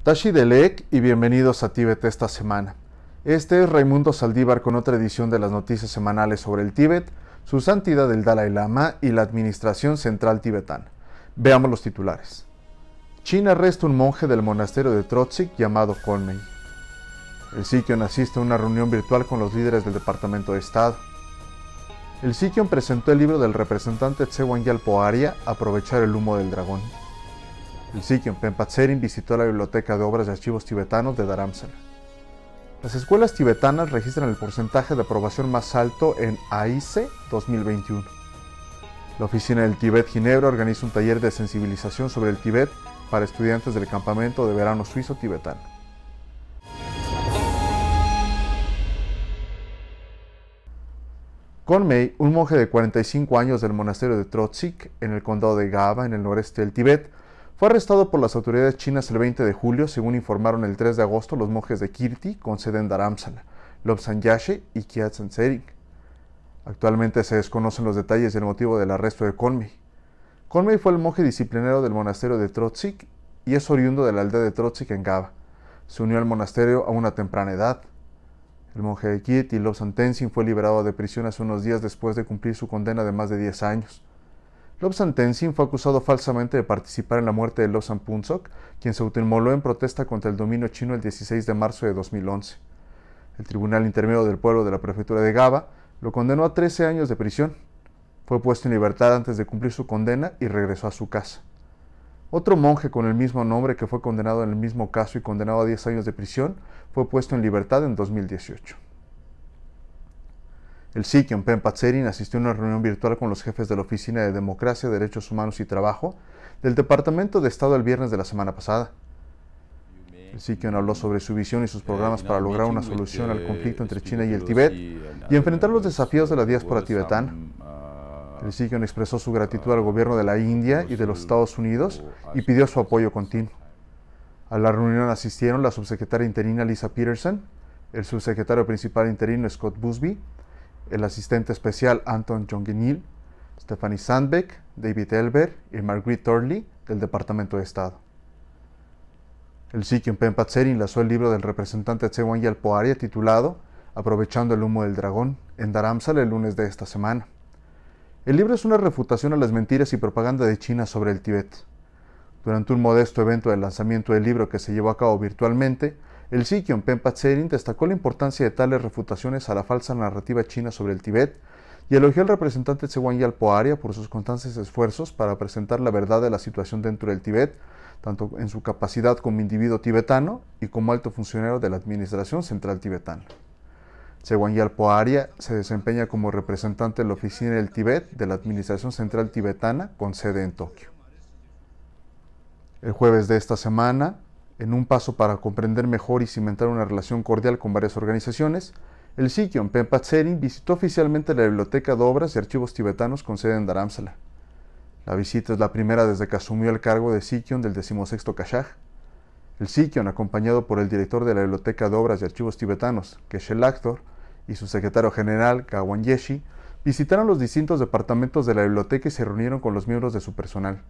Tashi Delek y bienvenidos a Tíbet esta semana. Este es Raimundo Saldívar con otra edición de las noticias semanales sobre el Tíbet, su santidad el Dalai Lama y la administración central tibetana. Veamos los titulares. China arresta un monje del monasterio de Trotsik llamado Konmei. El Sikion asiste a una reunión virtual con los líderes del Departamento de Estado. El Sikion presentó el libro del representante Tsewangyal Poharia, Aprovechar el humo del dragón. El Sikion Penpa Tsering visitó la Biblioteca de Obras y Archivos Tibetanos de Dharamsala. Las escuelas tibetanas registran el porcentaje de aprobación más alto en AICE 2021. La Oficina del Tíbet Ginebra organiza un taller de sensibilización sobre el Tíbet para estudiantes del campamento de verano suizo tibetano. Konmei, un monje de 45 años del monasterio de Trotsik, en el condado de Gaba, en el noreste del Tíbet, fue arrestado por las autoridades chinas el 20 de julio, según informaron el 3 de agosto los monjes de Kirti, con sede en Dharamsala, Lobsang Yashe y Kyatsan Tsering. Actualmente se desconocen los detalles y el motivo del arresto de Konmei. Konmei fue el monje disciplinario del monasterio de Trotsik y es oriundo de la aldea de Trotsik en Gaba. Se unió al monasterio a una temprana edad. El monje de Kirti, Lobsang Tenzin, fue liberado de prisión hace unos días después de cumplir su condena de más de 10 años. Lobsang Tenzin fue acusado falsamente de participar en la muerte de Lobsang Phuntsok, quien se autoinmoló en protesta contra el dominio chino el 16 de marzo de 2011. El Tribunal Intermedio del Pueblo de la Prefectura de Gaba lo condenó a 13 años de prisión. Fue puesto en libertad antes de cumplir su condena y regresó a su casa. Otro monje con el mismo nombre que fue condenado en el mismo caso y condenado a 10 años de prisión fue puesto en libertad en 2018. El Sikion Penpa Tsering asistió a una reunión virtual con los jefes de la Oficina de Democracia, Derechos Humanos y Trabajo del Departamento de Estado el viernes de la semana pasada. El Sikion habló sobre su visión y sus programas para lograr una solución al conflicto entre China y el Tíbet y enfrentar los desafíos de la diáspora tibetana. El Sikion expresó su gratitud al gobierno de la India y de los Estados Unidos y pidió su apoyo continuo. A la reunión asistieron la subsecretaria interina Lisa Peterson, el subsecretario principal interino Scott Busby, el asistente especial Anton Jongenil, Stephanie Sandbeck, David Elber y Marguerite Torley del Departamento de Estado. El Sikion Penpa Tsering lanzó el libro del representante Tsewangyal Poharia titulado Aprovechando el humo del dragón en Dharamsala el lunes de esta semana. El libro es una refutación a las mentiras y propaganda de China sobre el Tíbet. Durante un modesto evento de lanzamiento del libro que se llevó a cabo virtualmente, el Sikion Penpa Tsering destacó la importancia de tales refutaciones a la falsa narrativa china sobre el Tíbet y elogió al representante Tsewangyal Poharia por sus constantes esfuerzos para presentar la verdad de la situación dentro del Tíbet, tanto en su capacidad como individuo tibetano y como alto funcionario de la Administración Central Tibetana. Tsewangyal Poharia se desempeña como representante de la Oficina del Tíbet de la Administración Central Tibetana con sede en Tokio. El jueves de esta semana, en un paso para comprender mejor y cimentar una relación cordial con varias organizaciones, el Sikion Penpa Tsering visitó oficialmente la Biblioteca de Obras y Archivos Tibetanos con sede en Dharamsala. La visita es la primera desde que asumió el cargo de Sikion del 16º Kashag. El Sikion, acompañado por el director de la Biblioteca de Obras y Archivos Tibetanos, Geshe Laktor, y su secretario general, Kawan Yeshi, visitaron los distintos departamentos de la biblioteca y se reunieron con los miembros de su personal.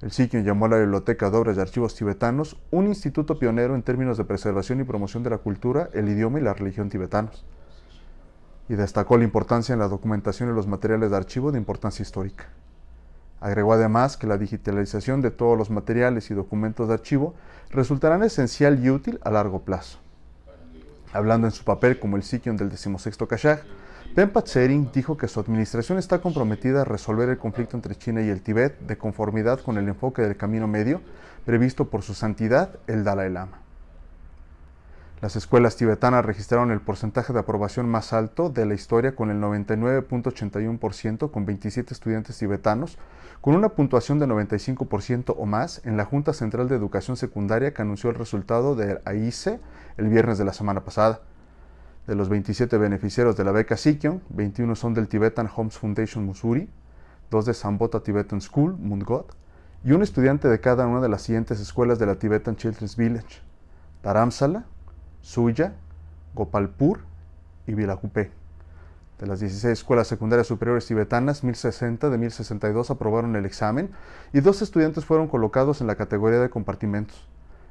El Sikion llamó a la Biblioteca de Obras y Archivos Tibetanos un instituto pionero en términos de preservación y promoción de la cultura, el idioma y la religión tibetanos. Y destacó la importancia en la documentación de los materiales de archivo de importancia histórica. Agregó además que la digitalización de todos los materiales y documentos de archivo resultarán esencial y útil a largo plazo. Hablando en su papel como el Sikion del 16º Kashag, Penpa Tsering dijo que su administración está comprometida a resolver el conflicto entre China y el Tíbet de conformidad con el enfoque del camino medio previsto por su santidad el Dalai Lama. Las escuelas tibetanas registraron el porcentaje de aprobación más alto de la historia con el 99.81% con 27 estudiantes tibetanos, con una puntuación de 95% o más en la Junta Central de Educación Secundaria que anunció el resultado del AICE el viernes de la semana pasada. De los 27 beneficiarios de la beca Sikion, 21 son del Tibetan Homes Foundation Mussoorie, 2 de Sambota Tibetan School, Mundgot, y un estudiante de cada una de las siguientes escuelas de la Tibetan Children's Village: Dharamsala, Suya, Gopalpur y Vilagupé. De las 16 escuelas secundarias superiores tibetanas, 1060 de 1062 aprobaron el examen y 2 estudiantes fueron colocados en la categoría de compartimentos.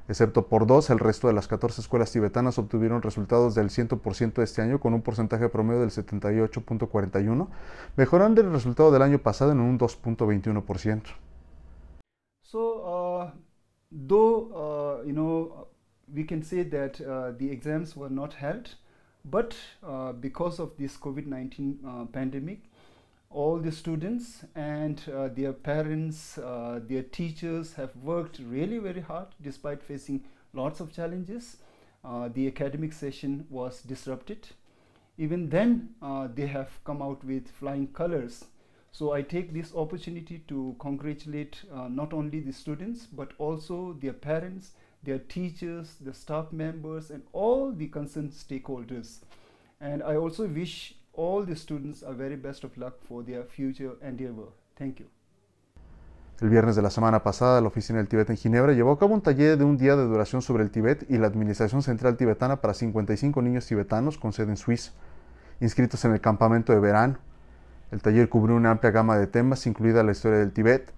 Excepto por dos, el resto de las 14 escuelas tibetanas obtuvieron resultados del 100% este año con un porcentaje promedio del 78.41, mejorando el resultado del año pasado en un 2.21%. So, though we can say that the exams were not held, but because of this COVID-19 pandemic, all the students and their parents, their teachers have worked really very hard despite facing lots of challenges. The academic session was disrupted. Even then, they have come out with flying colors. So I take this opportunity to congratulate not only the students, but also their parents, their teachers, the staff members, and all the concerned stakeholders. And I also wish all the students a very best of luck for their future endeavor. Thank you. El viernes de la semana pasada, la Oficina del Tíbet en Ginebra llevó a cabo un taller de un día de duración sobre el Tíbet y la Administración Central Tibetana para 55 niños tibetanos con sede en Suiza, inscritos en el campamento de verano. El taller cubrió una amplia gama de temas, incluida la historia del Tíbet,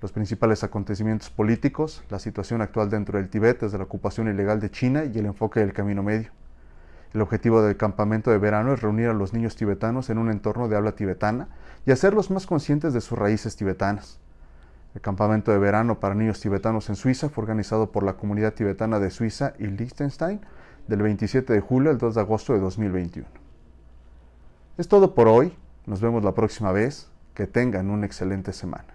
los principales acontecimientos políticos, la situación actual dentro del Tíbet desde la ocupación ilegal de China y el enfoque del Camino Medio. El objetivo del campamento de verano es reunir a los niños tibetanos en un entorno de habla tibetana y hacerlos más conscientes de sus raíces tibetanas. El campamento de verano para niños tibetanos en Suiza fue organizado por la comunidad tibetana de Suiza y Liechtenstein del 27 de julio al 2 de agosto de 2021. Es todo por hoy. Nos vemos la próxima vez. Que tengan una excelente semana.